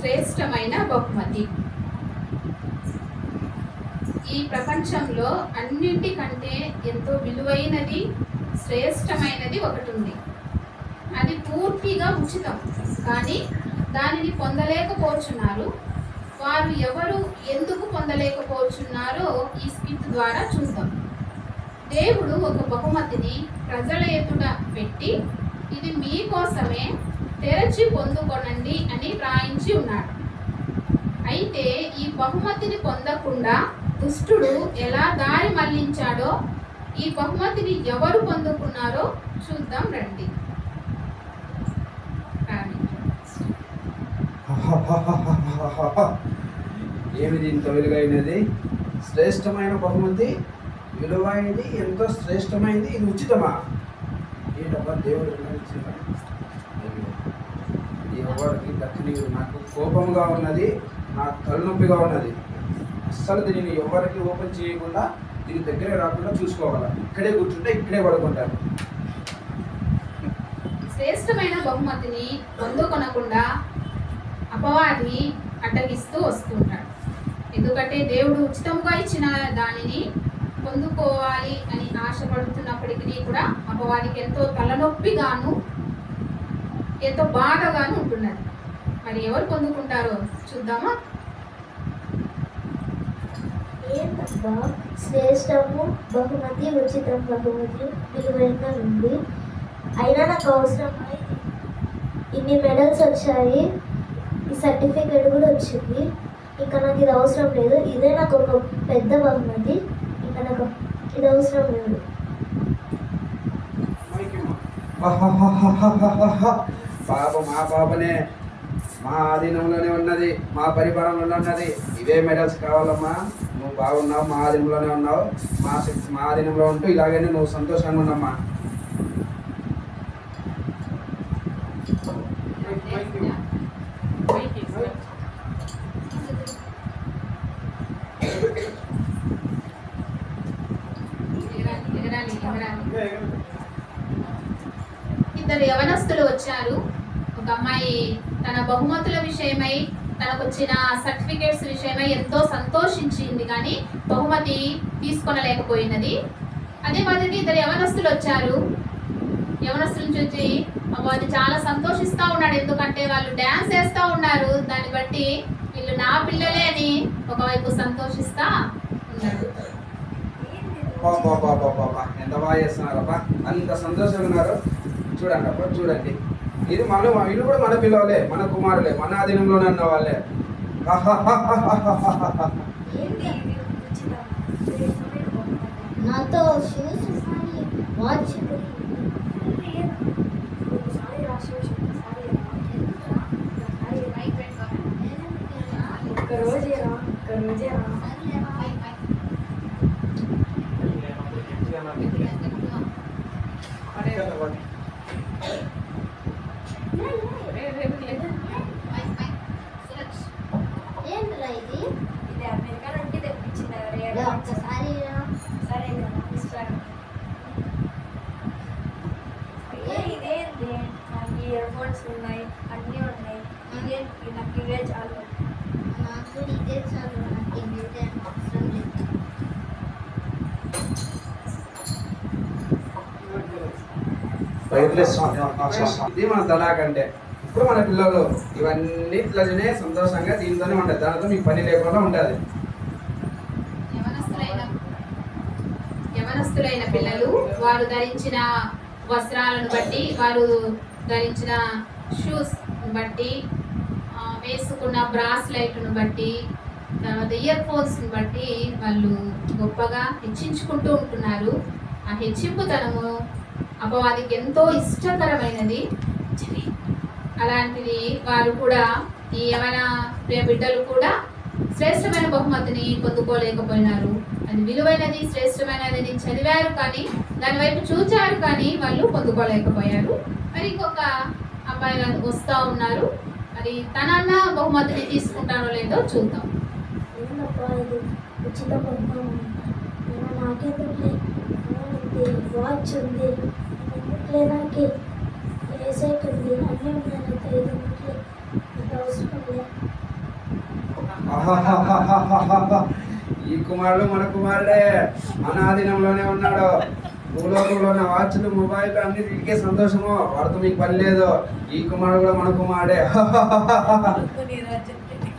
శ్రేష్టమైన బహుమతి. ఈ ప్రపంచంలో అన్నింటికంటే ఎంతో విలువైనది, శ్రేష్టమైనది ఒకటి ఉంది. అది పూర్తిగా ఉచితం, కానీ దానిని పొందలేకపోతున్నారు. వారు ఎవరు, ఎందుకు పొందలేకపోతున్నారో ఈ స్కిట్ ద్వారా చూద్దాం. దేవుడు ఒక బహుమతిని ప్రజల ఎదుట పెట్టి, ఇది మీకోసమే, తెరచి పొందుకొనండి అని వ్రాయించి ఉన్నాడు. అయితే ఈ బహుమతిని పొందకుండా దుష్టుడు ఎలా దారి మళ్లించాడో, ఈ బహుమతిని ఎవరు పొందుకున్నారో చూద్దాం రండి. ఏమిది ఇంత విలువైనది, శ్రేష్టమైన బహుమతి, విలువైనది, ఎంతో శ్రేష్టమైనది, ఇది ఉచితమా? ఏంటబ్బా దేవుడు ఎవరికి దక్కని. నాకు కోపంగా ఉన్నది, నాకు తలనొప్పిగా ఉన్నది. అస్సలు దీనిని ఎవరికి ఓపెన్ చేయకుండా, దీని దగ్గర రాకుండా చూసుకోగల. ఇక్కడే కూర్చుంటే ఇక్కడే పడుకుంటాను. శ్రేష్టమైన బహుమతిని పొందుకొనకుండా అపవాది అడ్డగిస్తూ వస్తుంటాడు. ఎందుకంటే దేవుడు ఉచితంగా ఇచ్చిన దానిని పొందుకోవాలి అని ఆశపడుతున్నప్పటికీ కూడా అపవాదికి ఎంతో తలనొప్పిగాను, ఎంతో బాధగాను ఉంటున్నది. మరి ఎవరు పొందుకుంటారో చూద్దామా? ఏంటబ్బా, శ్రేష్టము బహుమతి, ఉచితం బహుమతి, విలువైన ఉంది. అయినా నాకు అవసరమై ఇన్ని మెడల్స్ వచ్చాయి, ఈ సర్టిఫికేట్ కూడా వచ్చింది. ఇంకా నాకు ఇది అవసరం లేదు. ఇదే నాకు ఒక పెద్ద బహుమతి. ఇంకా నాకు ఇది అవసరం లేదు. పాప మా పాపనే, మా ఆధీనంలోనే ఉన్నది, మా పరిపాలనలో ఉన్నది. ఇవే మెడల్స్ కావాలమ్మా. నువ్వు బాగున్నావు, మా ఆధీనంలోనే ఉన్నావు. మా ఆధీనంలో ఉంటూ ఇలాగైనా నువ్వు సంతోషంగా ఉండమ్మా. ఇద్దరు యవనస్తులు వచ్చారు. ఒక అమ్మాయి తన బహుమతుల విషయమై, తనకు వచ్చిన సర్టిఫికేట్స్ విషయమై ఎంతో సంతోషించింది, కానీ బహుమతి తీసుకొనలేకపోయినది. అదే మాదిరి ఇద్దరు యవనస్తులు వచ్చారు. యవనస్తులను చూసి అది చాలా సంతోషిస్తూ ఉన్నాడు. ఎందుకంటే వాళ్ళు డ్యాన్స్ వేస్తూ ఉన్నారు. దాన్ని బట్టి వీళ్ళు నా పిల్లలే అని ఒకవైపు సంతోషిస్తా ఉన్నాడు. ఎంత బాగా చేస్తున్నారబ్బా, అంత సంతోషంగా ఉన్నారు. చూడండి అబ్బా, చూడండి. ఇది వీళ్ళు కూడా మన పిల్లలే, మన కుమారులే, మన ఆధీనంలోనే ఉన్న వాళ్ళే. నాతో షూస్, వాచ్, ఏంట్రా ఇది? ఇది అమెరికా నుండి తెప్పించినారు. ఒక్కసారి సరే ఇస్తాను. ఇదేంటి, నాకు ఇయర్ ఫోన్స్ ఉన్నాయి, అన్నీ ఉన్నాయి. ఇదేంటి, నాకు ఇవే చాలు. నాకు ఇదే చాలు, నాకు ఇదే అవసరం లేదు. ఇది మన దళాకంటే. ఇప్పుడు మన పిల్లలు ఇవన్నీ ఇట్లానే సంతోషంగా దీంతోనే ఉంటుంది. దానితో మీకు పని లేకుండా ఉంటుంది. యవనస్తులైన పిల్లలు వారు ధరించిన వస్త్రాలను బట్టి, వారు ధరించిన షూస్ బట్టి, వేసుకున్న బ్రాస్లైట్ను బట్టి, తర్వాత ఇయర్ ఫోన్స్ని బట్టి వాళ్ళు గొప్పగా హెచ్చించుకుంటూ ఉంటున్నారు. ఆ హెచ్చింపుతనము అపవాదికి ఎంతో ఇష్టకరమైనది. అలాంటిది వారు కూడా, ఈ యవన ప్రియ బిడ్డలు కూడా శ్రేష్టమైన బహుమతిని పొందుకోలేకపోయినారు. అది విలువైనది, శ్రేష్టమైనది చదివారు, కానీ దాని వైపు చూచారు, కానీ వాళ్ళు పొందుకోలేకపోయారు. మరి ఇంకొక అబ్బాయి వస్తూ ఉన్నారు. మరి తనన్న బహుమతిని తీసుకుంటారో లేదో చూద్దాం. ఏంటబ్బా ఇది, ఉచిత బహుమతి? నాకెందుకులే, వాచ్ ఉంది, ఎందుకులే, నాకు ఏసైట్ ఉంది, అన్నీ ఉన్నాయి, నాకు ఎందుకులే, నాకు అవసరం లేదు. ఈ కుమారుడు మన కుమారుడే, మన ఆధీనంలోనే ఉన్నాడు. భూలోకంలో ఉన్న వాచ్లు, మొబైల్ అన్ని వీటికే సంతోషము, వాడితో మీకు పని లేదు. ఈ కుమారుడు కూడా మన కుమారుడే.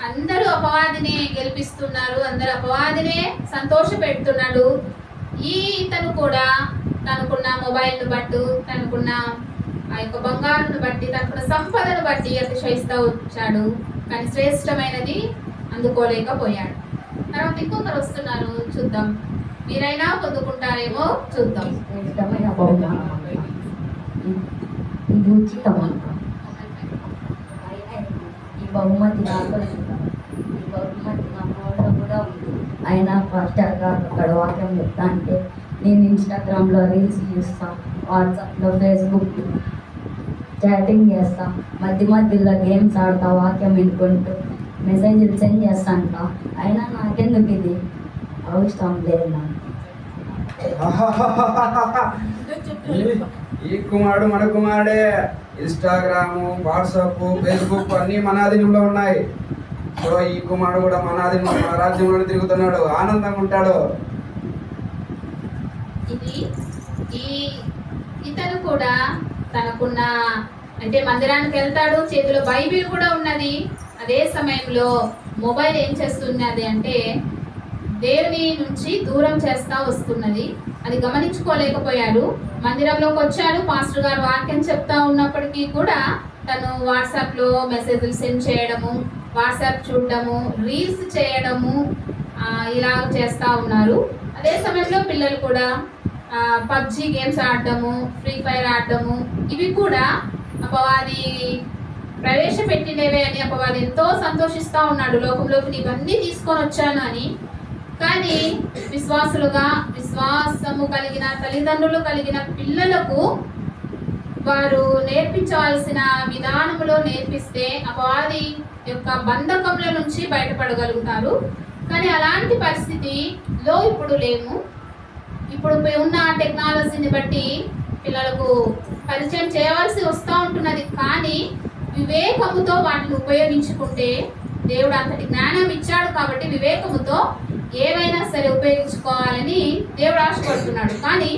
అందరూ అపవాదినే గెలిపిస్తున్నారు, అందరూ అపవాదినే సంతోష పెడుతున్నాడు. ఇతను కూడా తనకున్న మొబైల్ను బట్టి, తనకున్న ఆ యొక్క బంగారును బట్టి, తనకున్న సంపదను బట్టి అతిశయిస్తూ వచ్చాడు. కానీ శ్రేష్టమైనది అందుకోలేకపోయాడు. తర్వాత ఇంకొకరు వస్తున్నారు, చూద్దాం. మీరైనా పొందుకుంటారేమో చూద్దాం. శ్రేష్టమైన బహుమానం ఇది ఉచితమంట. ఈ బహుమతి నాతో ఈ బహుమతి నా ఫోన్లో కూడా ఉంది. అయినా ఫస్టర్గా అక్కడ వాక్యం చెప్తా అంటే నేను ఇన్స్టాగ్రామ్లో రీల్స్ చూస్తా, వాట్సాప్లో ఫేస్బుక్ చాటింగ్ చేస్తా, మధ్యలో గేమ్స్ ఆడతా, వాక్యం వినుకుంటూ మెసేజ్లు సెండ్ చేస్తాంట. అయినా నాకెందుకు ఇది అవసరం లేదు నాకు. ఈ కుమారుడు మన కుమారుడే. ఇన్స్టాగ్రాము, వాట్సాప్, ఫేస్బుక్ అన్నీ మన ఆధీనంలో ఉన్నాయి. సో ఈ కుమారుడు కూడా మన ఆధీనంలో, మన రాజ్యంలో తిరుగుతున్నాడు, ఆనందంగా ఉంటాడు. ఇతను కూడా తనకున్న అంటే మందిరానికి వెళ్తాడు, చేతిలో బైబిల్ కూడా ఉన్నది. అదే సమయంలో మొబైల్ ఏం చేస్తున్నది అంటే దేవుని నుంచి దూరం చేస్తా వస్తున్నది. అది గమనించుకోలేకపోయాడు. మందిరంలోకి వచ్చాడు, పాస్టర్ గారు వాక్యం చెప్తా ఉన్నప్పటికీ కూడా తను వాట్సాప్లో మెసేజ్లు సెండ్ చేయడము, వాట్సాప్ చూడడము, రీల్స్ చేయడము ఇలా చేస్తూ ఉన్నారు. అదే సమయంలో పిల్లలు కూడా పబ్జి గేమ్స్ ఆడడము, ఫ్రీ ఫైర్ ఆడడము, ఇవి కూడా అపవాది ప్రవేశపెట్టినవే అని అపవాది ఎంతో సంతోషిస్తూ ఉన్నాడు. లోకంలోకి ఇవన్నీ తీసుకొని వచ్చాను అని. కానీ విశ్వాసము కలిగిన తల్లిదండ్రులు కలిగిన పిల్లలకు వారు నేర్పించవలసిన విధానంలో నేర్పిస్తే అపవాది యొక్క బంధకముల నుంచి బయటపడగలుగుతారు. కానీ అలాంటి పరిస్థితిలో ఇప్పుడు లేము. ఇప్పుడు ఉన్న టెక్నాలజీని బట్టి పిల్లలకు పరిచయం చేయవలసి వస్తూ ఉంటున్నది. కానీ వివేకముతో వాటిని ఉపయోగించుకుంటే దేవుడు అంతటి జ్ఞానం ఇచ్చాడు కాబట్టి వివేకముతో ఏవైనా సరే ఉపయోగించుకోవాలని దేవుడు ఆశపడుతున్నాడు. కానీ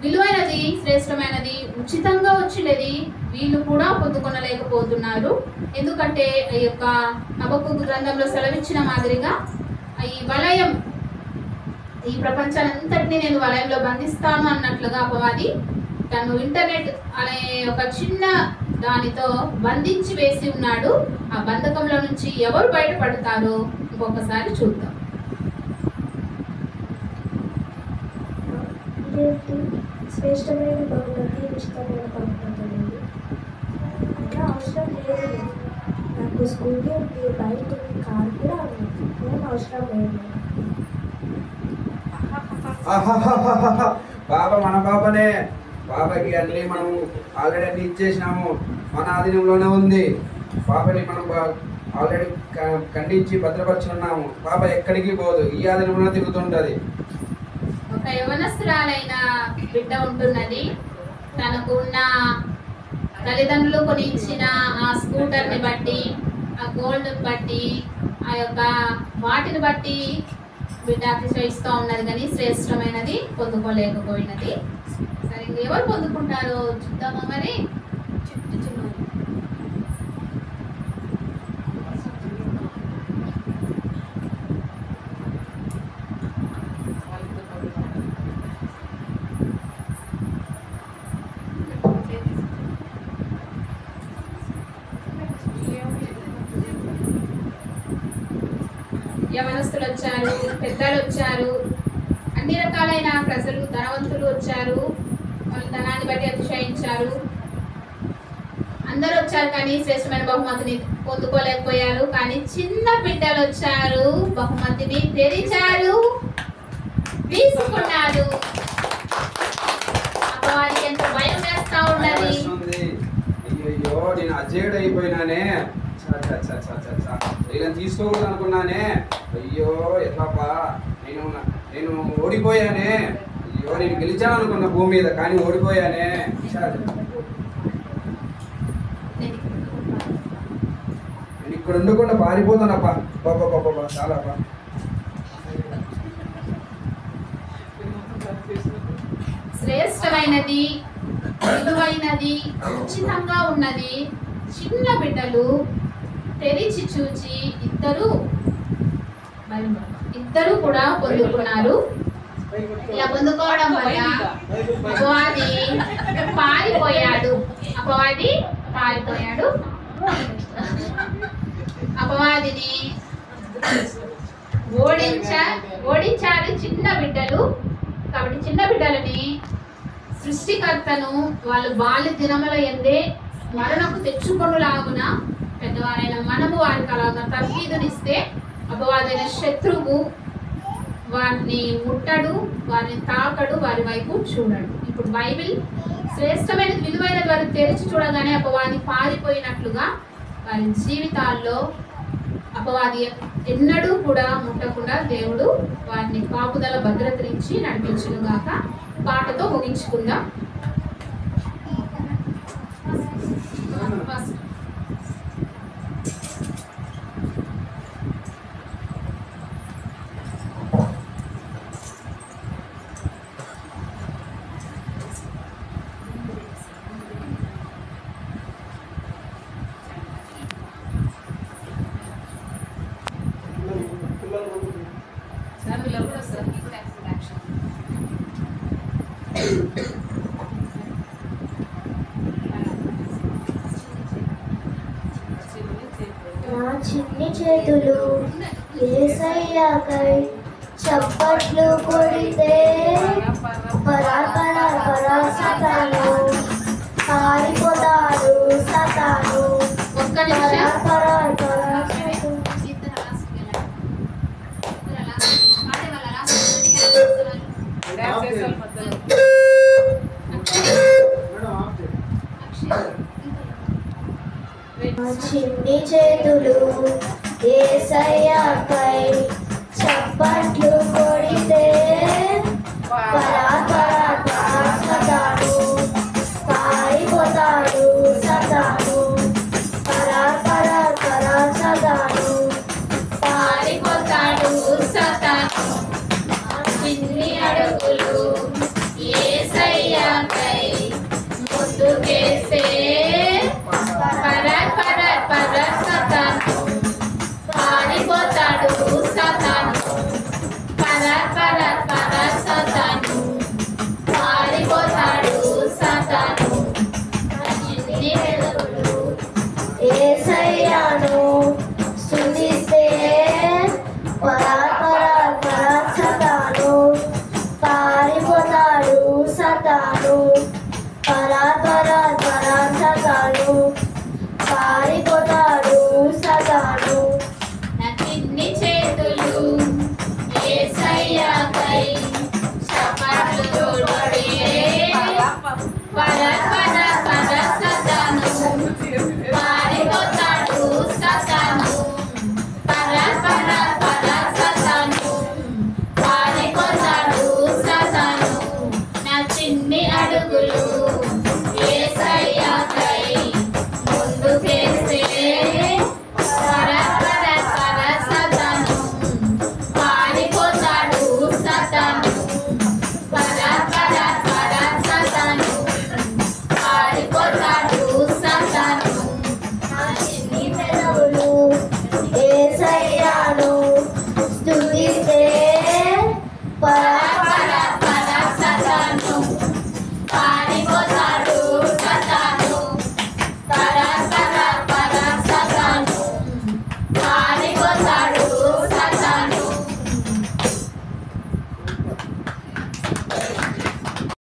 విలువైనది, శ్రేష్టమైనది, ఉచితంగా వచ్చినది వీళ్ళు కూడా పొందుకొనలేకపోతున్నారు. ఎందుకంటే ఈ యొక్క హబక్కూకు గ్రంథంలో సెలవిచ్చిన మాదిరిగా ఈ వలయం, ఈ ప్రపంచానంతటినీ నేను వలయంలో బంధిస్తాను అన్నట్లుగా అపవాది తను ఇంటర్నెట్ అనే ఒక చిన్న దానితో బంధించి వేసి ఉన్నాడు. ఆ బంధకంలో నుంచి ఎవరు బయటపడతారో ఇంకొకసారి చూద్దాం. శ్రేష్టమైన బహుమతి, ఉచితమైన బహుమతి అనేది అవసరం లేదు. నాకు స్కూటీ ఉంది, బైక్ ఉంది, కార్ కూడా ఉంది, ఏం అవసరం లేదు. బాబా మన బాబానే. బాబాకి అన్ని మనం ఆల్రెడీ అన్ని ఇచ్చేసినాము, మన ఆధీనంలోనే ఉంది. బాబాని మనం ఆల్రెడీ ఖండించి భద్రపరుచుకున్నాము. బాబా ఎక్కడికి పోదు, ఈ ఆధీనంలో తిరుగుతుంటది. ఒక యవనస్తురాలైన బిడ్డ ఉంటున్నది. తనకు ఉన్న తల్లిదండ్రులు కొని ఇచ్చిన ఆ స్కూటర్ని బట్టి, ఆ గోల్డ్ని బట్టి, ఆ యొక్క వాటిని బట్టి బిడ్డ అతిశయిస్తూ ఉన్నది. కానీ శ్రేష్టమైనది పొందుకోలేకపోయినది. సరే, ఎవరు పొందుకుంటారో చూద్దామా మరి. యవనస్తులు వచ్చారు, పెద్దలు వచ్చారు, అన్ని రకాలైన ప్రజలు, ధనవంతులు వచ్చారు. వాళ్ళు ధనాన్ని బట్టి అతిశయించారు. అందరూ వచ్చారు కానీ శ్రేష్టమైన బహుమతిని పొందుకోలేకపోయారు. కానీ చిన్న బిడ్డలు వచ్చారు, బహుమతిని తెరిచారు, తీసుకున్నారు. వారికి ఎంత భయం వేస్తా ఉన్నది. అయ్యో నేను అజేయుడు అయిపోయినానే, ఇలా తీసుకోకూడదు అనుకున్నానే. అయ్యో ఎట్లాపా, నేను ఓడిపోయానే. అయ్యో నేను గెలిచాను అనుకున్న భూమి మీద, కానీ ఓడిపోయానే. నేను ఇక్కడ ఉండకుండా పారిపోతానప్పా. బాబా చాలా అప్పా. శ్రేష్టమైనది, విలువైనది, ఉచితంగా ఉన్నది చిన్న బిడ్డలు తెరిచి చూచి ఇద్దరు కూడా పొందుకున్నారు. ఇలా పొందుకోవడం వల్ల అపవాది పారిపోయాడు. అపవాదిని ఓడించారు చిన్న బిడ్డలు. కాబట్టి చిన్న బిడ్డలని సృష్టికర్తను వాళ్ళు బాల్య దినముల ఎందే మరణకు తెచ్చుకొనులాగున పెద్దవారైన మనము వారికి అలాగా తర్ఫీదునిస్తే అపవాదైన శత్రువు వారిని ముట్టడు, వారిని తాకడు, వారి వైపు చూడడు. ఇప్పుడు బైబిల్ శ్రేష్టమైన విలువైన వారు తెరిచి చూడగానే అపవాది పారిపోయినట్లుగా వారి జీవితాల్లో అపవాది ఎన్నడూ కూడా ముట్టకుండా దేవుడు వారిని కాపుదల భద్రతరించి నడిపించుగాక. పాటతో ముగించుకుందాం. నా చిన్ని చేతులు యేసయ్యాకై చప్పట్లు కొడితే సాతాను పారిపోతాడు. సాతాను ఒక్క నిమిషం. చిన్ని చేతులు యేసయ్యాకై చప్పట్లు కొడితే పరాపరా